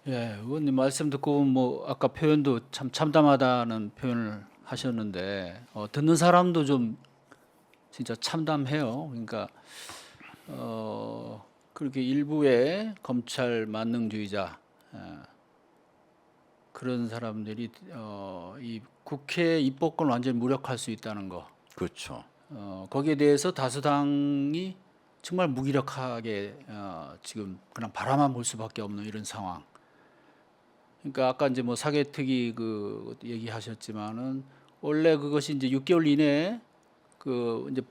예, 의원님 말씀 듣고 뭐 아까 표현도 참 참담하다는 표현을 하셨는데 듣는 사람도 좀 진짜 참담해요. 그러니까 그렇게 일부의 검찰 만능주의자 그런 사람들이 이 국회 입법권 완전히 무력화할 수 있다는 거. 그렇죠. 거기에 대해서 다수당이 정말 무기력하게 지금 그냥 바라만 볼 수밖에 없는 이런 상황. 그러니까 아까 이제 뭐 사개특위 그 얘기하셨지만은 원래 그것이 이제 6개월 이내에 그 이제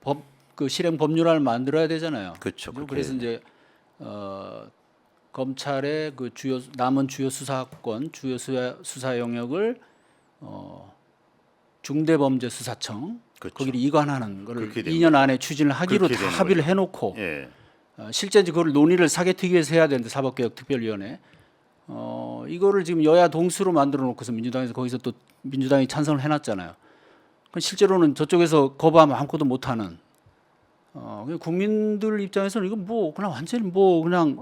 법 그 실행 법률안을 만들어야 되잖아요. 그렇죠. 그죠? 그렇게 그래서 이제 검찰의 그 주요 남은 주요 수사권, 주요 수사 영역을 중대범죄수사청 그렇죠. 거기를 이관하는 거를 그렇게 된 2년 안에 추진을 하기로 그렇게 다 되는 합의를 거죠. 해놓고 예. 실제 이제 그걸 논의를 사개특위에서 해야 되는데 사법개혁특별위원회 이거를 지금 여야 동수로 만들어 놓고서 민주당에서 거기서 또 민주당이 찬성을 해놨잖아요. 그 실제로는 저쪽에서 거부하면 아무것도 못하는. 국민들 입장에서는 이거 뭐 그냥 완전히 뭐 그냥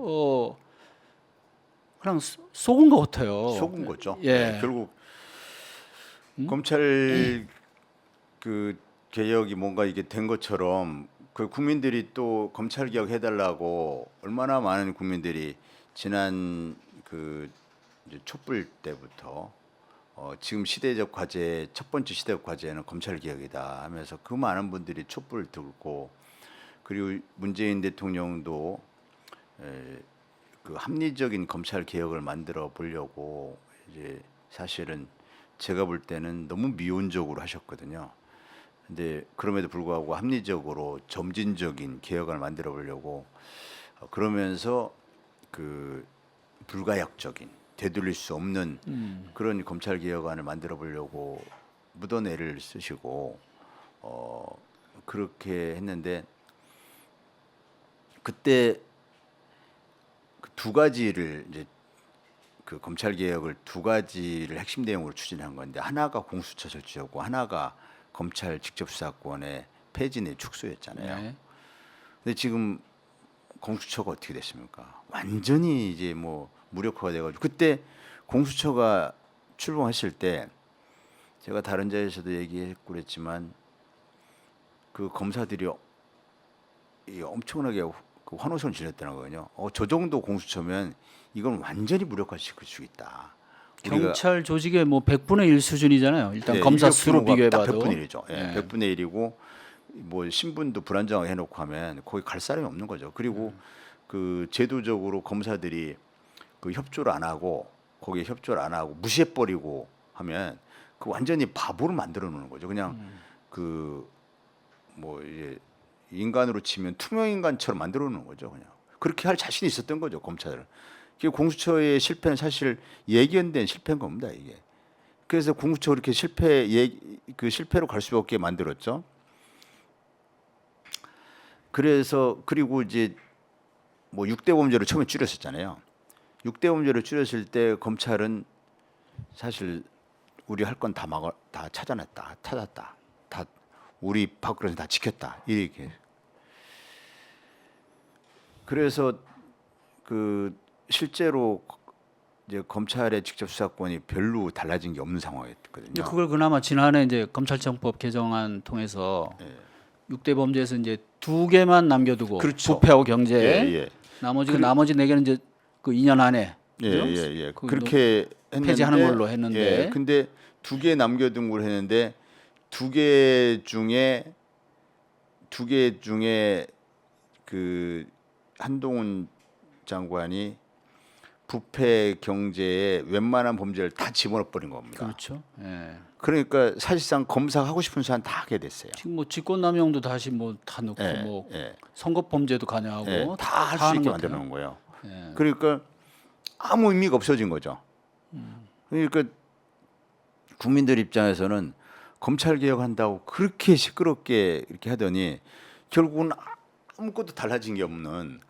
속은 것 같아요. 속은 거죠. 예. 결국 검찰 그 개혁이 뭔가 이게 된 것처럼 그 국민들이 또 검찰 개혁 해달라고 얼마나 많은 국민들이 지난 그 이제 촛불 때부터 지금 시대적 과제 첫 번째 시대적 과제는 검찰 개혁이다 하면서 그 많은 분들이 촛불을 들고 그리고 문재인 대통령도 그 합리적인 검찰 개혁을 만들어 보려고 이제 사실은 제가 볼 때는 너무 미온적으로 하셨거든요. 근데 그럼에도 불구하고 합리적으로 점진적인 개혁을 만들어 보려고 그러면서 그 불가역적인 되돌릴 수 없는 그런 검찰 개혁안을 만들어 보려고 묻어내를 쓰시고 그렇게 했는데 그때 그두 가지를 이제 그 검찰 개혁을 두 가지를 핵심 내용으로 추진한 건데 하나가 공수처 설치였고 하나가 검찰 직접 수사권의 폐지 내 축소였잖아요. 네. 근데 지금 공수처가 어떻게 됐습니까? 완전히 이제 뭐 무력화가 돼가지고 그때 공수처가 출범했을 때 제가 다른 자리에서도 얘기했고 그랬지만 그 검사들이 이 엄청나게 그 환호성을 지냈다는 거거든요. 저 정도 공수처면 이건 완전히 무력화시킬 수 있다. 우리가 경찰 조직의 뭐 100분의 1 수준이잖아요. 일단 예, 검사 인력 수로 규모가 딱 비교해봐도. 100분의 1이죠. 예, 예. 100분의 1이고 뭐 신분도 불안정하게 해놓고 하면 거기 갈 사람이 없는 거죠. 그리고 그 제도적으로 검사들이 그 협조를 안 하고 거기에 협조를 안 하고 무시해버리고 하면 그 완전히 바보로 만들어 놓는 거죠. 그냥 그 뭐 이제 인간으로 치면 투명 인간처럼 만들어 놓는 거죠. 그냥 그렇게 할 자신이 있었던 거죠. 검찰은. 공수처의 실패는 사실 예견된 실패인 겁니다. 이게. 그래서 공수처 그렇게 그 실패로 갈 수밖에 만들었죠. 그래서 그리고 이제 뭐 6대 범죄를 처음에 줄였었잖아요. 6대 범죄를 줄였을 때 검찰은 사실 우리 할 건 다 찾았다. 다 우리 밖으로서 다 지켰다. 이렇게. 그래서 그 실제로 이제 검찰의 직접 수사권이 별로 달라진 게 없는 근데 상황이었거든요. 그걸 그나마 지난해 이제 검찰청법 개정안 통해서 6대 범죄에서 이제 2개만 남겨두고 그렇죠. 부패하고 경제 예. 나머지 4개는 이제 그 2년 안에 그죠? 예. 그 그렇게 했는데 폐지하는 걸로 했는데. 예. 근데 2개 남겨둔 걸 했는데 2개 중에 그 한동훈 장관이 부패 경제에 웬만한 범죄를 다 집어넣어 버린 겁니다. 그렇죠. 예. 그러니까 사실상 검사 하고 싶은 사람 다 하게 됐어요. 지금 뭐 직권남용도 다시 뭐 다 넣고 예, 뭐 예. 선거 범죄도 관여하고 예, 다 할 수 하는 있게 것 같아요. 만들어 놓은 거예요. 예. 그러니까 아무 의미가 없어진 거죠. 그러니까 국민들 입장에서는 검찰 개혁한다고 그렇게 시끄럽게 이렇게 하더니 결국은 아무것도 달라진 게 없는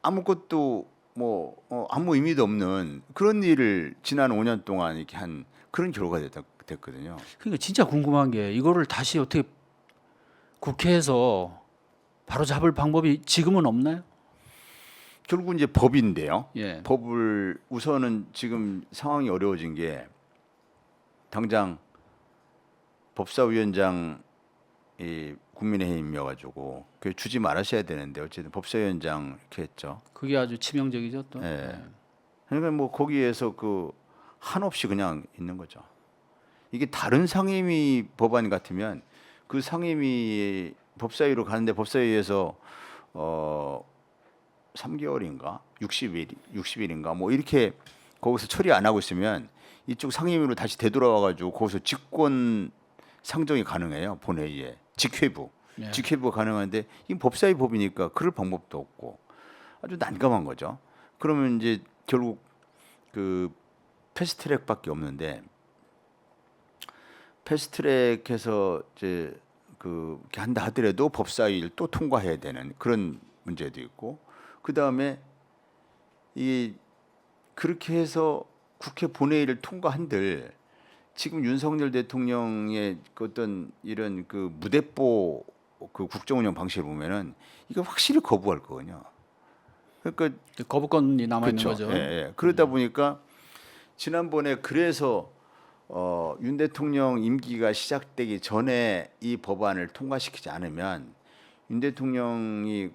아무것도 뭐 아무 의미도 없는 그런 일을 지난 5년 동안 이렇게 한 그런 결과가 됐거든요. 그러니까 진짜 궁금한 게 이거를 다시 어떻게 국회에서 바로 잡을 방법이 지금은 없나요? 결국 이제 법인데요. 예. 법을 우선은 지금 상황이 어려워진 게 당장 법사위원장이 국민의힘이어가지고 그 주지 말으셔야 되는데 어쨌든 법사위원장 이렇게 했죠. 그게 아주 치명적이죠 또. 예. 그러니까 뭐 거기에서 그 한없이 그냥 있는 거죠. 이게 다른 상임위 법안 같으면 그 상임위 법사위로 가는데 법사위에서 3개월인가 60일인가 뭐 이렇게 거기서 처리 안 하고 있으면 이쪽 상임위로 다시 되돌아와가지고 거기서 직권 상정이 가능해요. 본회의에 직회부 예. 직회부가 가능한데 이 법사위 법이니까 그럴 방법도 없고 아주 난감한 거죠. 그러면 이제 결국 그 패스트트랙밖에 없는데 패스트트랙해서 이제 그렇게 한다 하더라도 법사위를 또 통과해야 되는 그런 문제도 있고 그 다음에 이 그렇게 해서 국회 본회의를 통과한들 지금 윤석열 대통령의 그 어떤 이런 그 무대뽀 그 국정운영 방식을 보면은 이거 확실히 거부할 거거든요. 그러니까 거부권이 남아 있는 그렇죠. 거죠. 예, 예. 그러다 보니까 지난번에 그래서 윤 대통령 임기가 시작되기 전에 이 법안을 통과시키지 않으면 윤 대통령이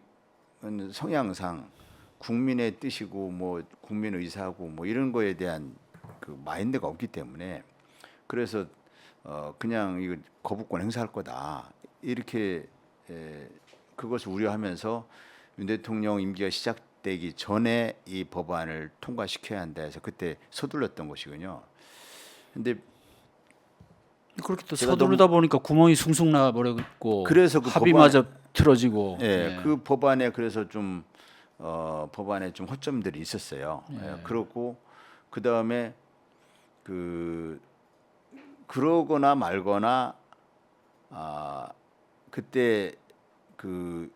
성향상 국민의 뜻이고 뭐 국민 의사고 뭐 이런 거에 대한 그 마인드가 없기 때문에 그래서 그냥 이거 거부권 행사할 거다 이렇게 그것을 우려하면서 윤 대통령 임기가 시작되기 전에 이 법안을 통과시켜야 한다 해서 그때 서둘렀던 것이군요. 근데 그렇게 또 제가 서두르다 보니까 구멍이 숭숭 나 버렸고 그래서 그 합의마저 틀어지고. 예, 그 법안에 그래서 좀 법안에 좀 허점들이 있었어요. 예, 그렇고 그 다음에 그러거나 말거나 그때 그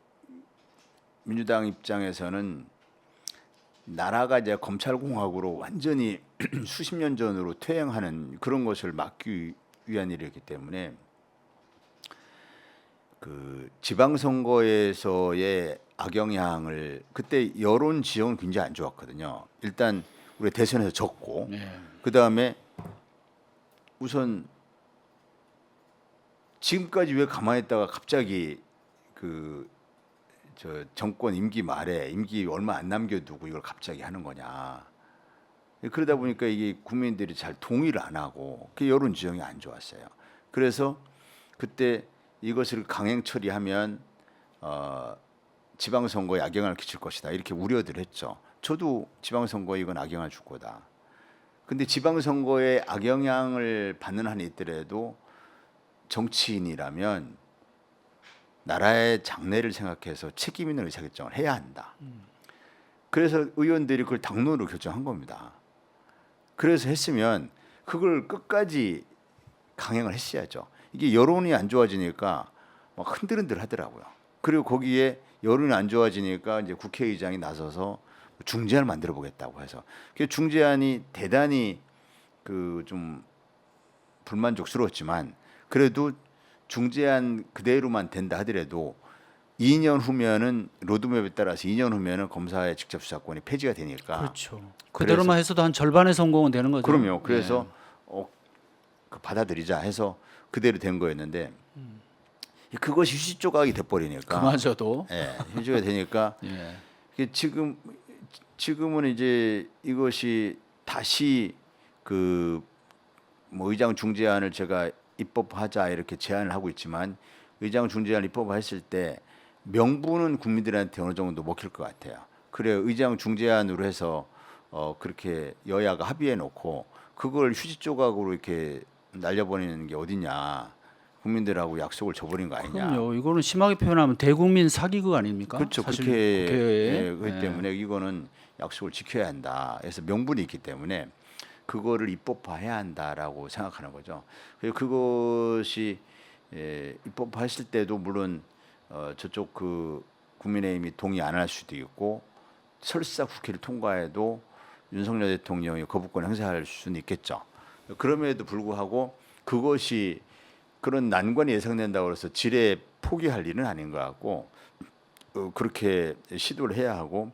민주당 입장에서는 나라가 이제 검찰공화국으로 완전히 수십 년 전으로 퇴행하는 그런 것을 막기 위한 일이었기 때문에 그 지방선거에서의 악영향을 그때 여론 지형은 굉장히 안 좋았거든요. 일단 우리 대선에서 졌고 예. 그 다음에 우선 지금까지 왜 가만히 있다가 갑자기 그 저 정권 임기 말에 임기 얼마 안 남겨두고 이걸 갑자기 하는 거냐. 그러다 보니까 이게 국민들이 잘 동의를 안 하고 그 여론 지형이 안 좋았어요. 그래서 그때 이것을 강행 처리하면 지방선거에 악영향을 끼칠 것이다 이렇게 우려들 했죠. 저도 지방선거에 이건 악영향을 줄 거다. 근데 지방선거에 악영향을 받는 한이 있더라도 정치인이라면 나라의 장래를 생각해서 책임 있는 의사결정을 해야 한다. 그래서 의원들이 그걸 당론으로 결정한 겁니다. 그래서 했으면 그걸 끝까지 강행을 했어야죠. 이게 여론이 안 좋아지니까 막 흔들흔들 하더라고요. 그리고 거기에 여론이 안 좋아지니까 이제 국회의장이 나서서 중재안을 만들어 보겠다고 해서 그 중재안이 대단히 그 좀 불만족스러웠지만 그래도 중재안 그대로만 된다 하더라도 2년 후면은 로드맵에 따라서 2년 후면은 검사의 직접 수사권이 폐지가 되니까 그렇죠. 그대로만 해서도 한 절반의 성공은 되는 거죠. 그럼요. 그래서 그 받아들이자 해서 그대로 된 거였는데 그것이 휴지 조각이 돼버리니까 그마저도. 예, 휴지가 되니까 예. 이게 지금은 이제 이것이 다시 그 뭐 의장 중재안을 제가 입법하자 이렇게 제안을 하고 있지만 의장 중재안 입법했을 때 명분은 국민들한테 어느 정도 먹힐 것 같아요. 그래 의장 중재안으로 해서 그렇게 여야가 합의해 놓고 그걸 휴지 조각으로 이렇게 날려버리는 게 어디냐. 국민들하고 약속을 줘버린 거 아니냐. 그럼요. 이거는 심하게 표현하면 대국민 사기극 아닙니까? 그렇죠. 사실 국회에 국회에. 그렇기 때문에 이거는 약속을 지켜야 한다. 그래서 명분이 있기 때문에 그거를 입법화해야 한다라고 생각하는 거죠. 그리고 그것이 입법했을 때도 물론 저쪽 그 국민의힘이 동의 안 할 수도 있고 설사 국회를 통과해도 윤석열 대통령이 거부권 행사할 수는 있겠죠. 그럼에도 불구하고 그것이 그런 난관이 예상된다고 해서 지레 포기할 일은 아닌 것 같고 그렇게 시도를 해야 하고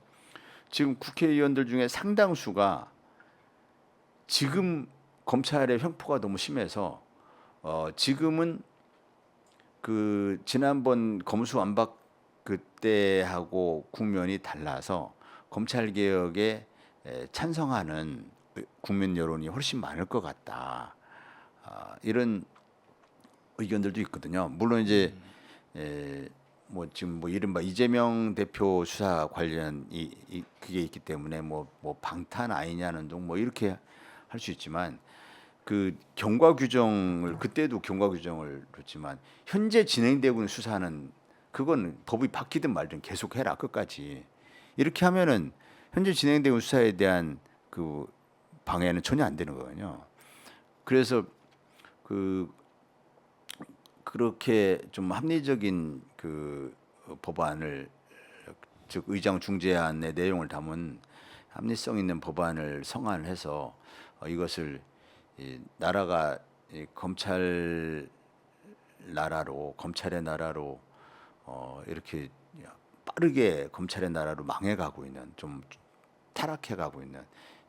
지금 국회의원들 중에 상당수가 지금 검찰의 횡포가 너무 심해서 지금은 그 지난번 검수완박 그때하고 국면이 달라서 검찰 개혁에 찬성하는 국민 여론이 훨씬 많을 것 같다. 이런 의견들도 있거든요. 물론 이제 뭐 지금 뭐 이른바 이재명 대표 수사 관련 그게 있기 때문에 뭐 방탄 아니냐는 등 뭐 이렇게 할 수 있지만 그 경과 규정을 그때도 경과 규정을 뒀지만 현재 진행되고 있는 수사는 그건 법이 바뀌든 말든 계속해라 끝까지 이렇게 하면은 현재 진행되고 있는 수사에 대한 그 방해는 전혀 안 되는 거거든요. 그래서 그렇게 좀 합리적인 그 법안을 즉 의장 중재안의 내용을 담은 합리성 있는 법안을 성안해서 이것을 나라가 검찰 나라로 검찰의 나라로 이렇게 빠르게 검찰의 나라로 망해가고 있는 좀 타락해가고 있는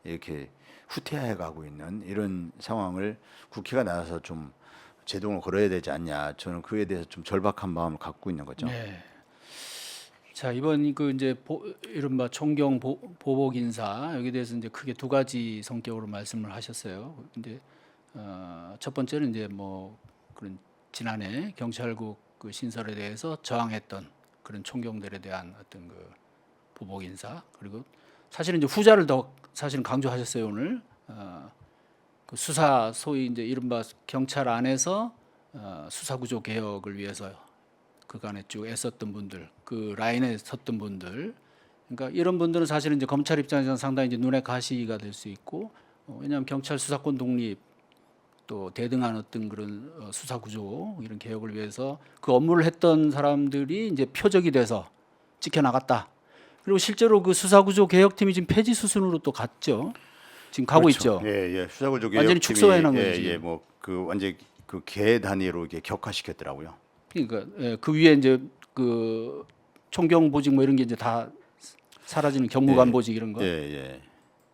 이렇게 후퇴해가고 있는 이런 상황을 국회가 나서서 좀 제동을 걸어야 되지 않냐 저는 그에 대해서 좀 절박한 마음을 갖고 있는 거죠. 네. 자 이번 그 이제 이른바 총경 보복 인사 여기에 대해서 이제 크게 두 가지 성격으로 말씀을 하셨어요. 근데 첫 번째는 이제 뭐 그런 지난해 경찰국 그 신설에 대해서 저항했던 그런 총경들에 대한 어떤 그 보복 인사 그리고 사실은 이제 후자를 더 사실은 강조하셨어요 오늘. 그 수사 소위 이제 이른바 경찰 안에서 수사구조 개혁을 위해서 그간에 쭉 애썼던 분들, 그 라인에 섰던 분들, 그러니까 이런 분들은 사실은 이제 검찰 입장에서는 상당히 이제 눈에 가시가 될 수 있고, 왜냐하면 경찰 수사권 독립 또 대등한 어떤 그런 수사구조 이런 개혁을 위해서 그 업무를 했던 사람들이 이제 표적이 돼서 지켜나갔다. 그리고 실제로 그 수사구조 개혁팀이 지금 폐지 수순으로 또 갔죠. 지금 가고 그렇죠. 있죠. 예. 수사구조 완전히 개혁팀이 축소해 놓은 거지. 예, 뭐 그 완전 그 개 단위로 이렇게 격화시켰더라고요. 그러니까 그 위에 이제 그 총경 보직 뭐 이런 게 이제 다 사라지는 경무관 보직 이런 거. 예.